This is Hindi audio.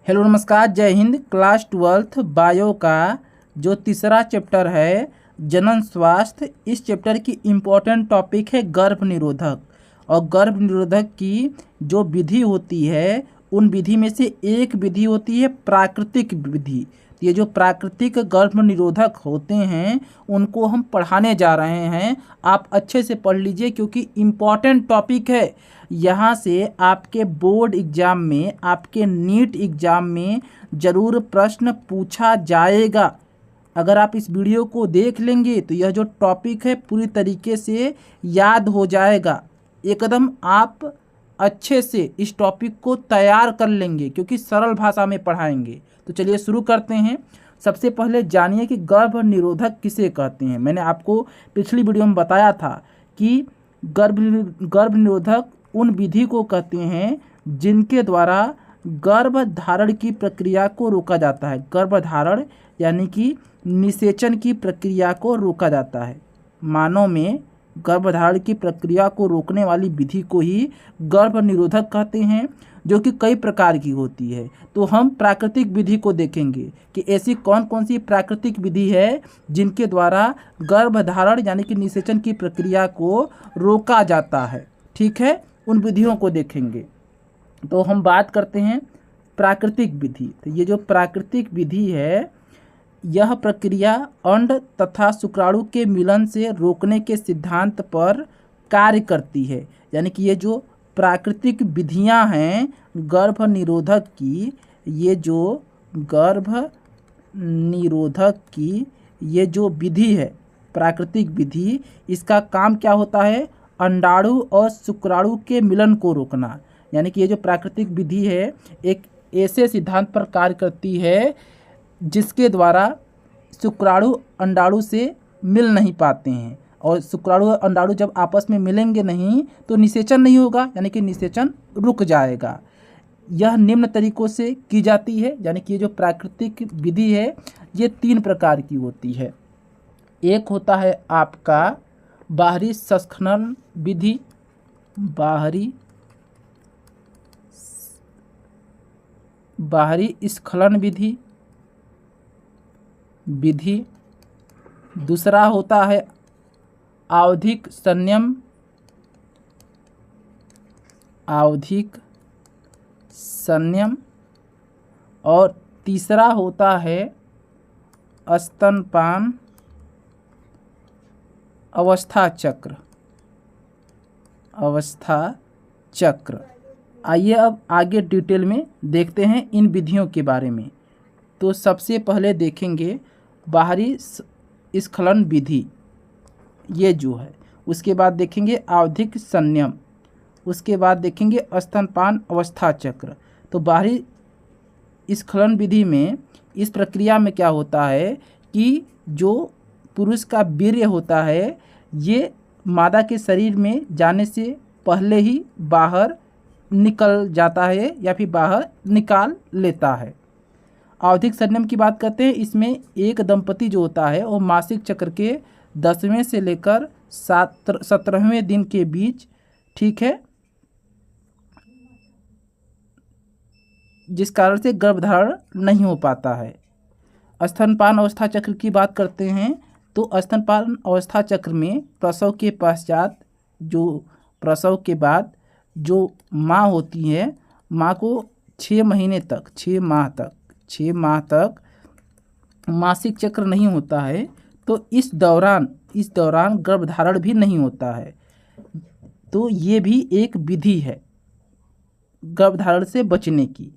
हेलो नमस्कार, जय हिंद। क्लास 12th बायो का जो तीसरा चैप्टर है जनन स्वास्थ्य, इस चैप्टर की इम्पोर्टेंट टॉपिक है गर्भ निरोधक। और गर्भ निरोधक की जो विधि होती है उन विधि में से एक विधि होती है प्राकृतिक विधि। ये जो प्राकृतिक गर्भ निरोधक होते हैं उनको हम पढ़ाने जा रहे हैं। आप अच्छे से पढ़ लीजिए क्योंकि इम्पॉर्टेंट टॉपिक है। यहाँ से आपके बोर्ड एग्ज़ाम में, आपके नीट एग्ज़ाम में ज़रूर प्रश्न पूछा जाएगा। अगर आप इस वीडियो को देख लेंगे तो यह जो टॉपिक है पूरी तरीके से याद हो जाएगा। एकदम आप अच्छे से इस टॉपिक को तैयार कर लेंगे क्योंकि सरल भाषा में पढ़ाएंगे। तो चलिए शुरू करते हैं। सबसे पहले जानिए कि गर्भ निरोधक किसे कहते हैं। मैंने आपको पिछली वीडियो में बताया था कि गर्भ निरोधक उन विधि को कहते हैं जिनके द्वारा गर्भ धारण की प्रक्रिया को रोका जाता है। गर्भ धारण यानी कि निषेचन की प्रक्रिया को रोका जाता है। मानव में गर्भधारण की प्रक्रिया को रोकने वाली विधि को ही गर्भ निरोधक कहते हैं, जो कि कई प्रकार की होती है। तो हम प्राकृतिक विधि को देखेंगे कि ऐसी कौन कौन सी प्राकृतिक विधि है जिनके द्वारा गर्भधारण यानी कि निषेचन की प्रक्रिया को रोका जाता है। ठीक है, उन विधियों को देखेंगे। तो हम बात करते हैं प्राकृतिक विधि। तो ये जो प्राकृतिक विधि है यह प्रक्रिया अंड तथा शुक्राणु के मिलन से रोकने के सिद्धांत पर कार्य करती है। यानी कि ये जो प्राकृतिक विधियां हैं गर्भ निरोधक की, ये जो गर्भ निरोधक की ये जो विधि है प्राकृतिक विधि, इसका काम क्या होता है? अंडाणु और शुक्राणु के मिलन को रोकना। यानी कि ये जो प्राकृतिक विधि है एक ऐसे सिद्धांत पर कार्य करती है जिसके द्वारा शुक्राणु अंडाणु से मिल नहीं पाते हैं, और शुक्राणु और अंडाणु जब आपस में मिलेंगे नहीं तो निषेचन नहीं होगा, यानी कि निषेचन रुक जाएगा। यह निम्न तरीकों से की जाती है। यानी कि ये जो प्राकृतिक विधि है ये 3 प्रकार की होती है। एक होता है आपका बाहरी स्खलन विधि, बाहरी स्खलन विधि। दूसरा होता है आवधिक संयम, और तीसरा होता है स्तनपान अवस्था चक्र। आइए अब आगे डिटेल में देखते हैं इन विधियों के बारे में। तो सबसे पहले देखेंगे बाहरी स्खलन विधि, ये जो है। उसके बाद देखेंगे आवधिक संयम, उसके बाद देखेंगे स्तनपान अवस्था चक्र। तो बाहरी स्खलन विधि में इस प्रक्रिया में क्या होता है कि जो पुरुष का वीर्य होता है ये मादा के शरीर में जाने से पहले ही बाहर निकल जाता है या फिर बाहर निकाल लेता है। आवधिक संयम की बात करते हैं। इसमें एक दंपति जो होता है वो मासिक चक्र के 10वें से लेकर 17वें दिन के बीच, ठीक है, जिस कारण से गर्भधारण नहीं हो पाता है। स्तनपान अवस्था चक्र की बात करते हैं तो स्तनपान अवस्था चक्र में प्रसव के पश्चात, जो प्रसव के बाद जो माँ होती है, माँ को 6 माह तक मासिक चक्र नहीं होता है। तो इस दौरान गर्भधारण भी नहीं होता है। तो ये भी एक विधि है गर्भधारण से बचने की।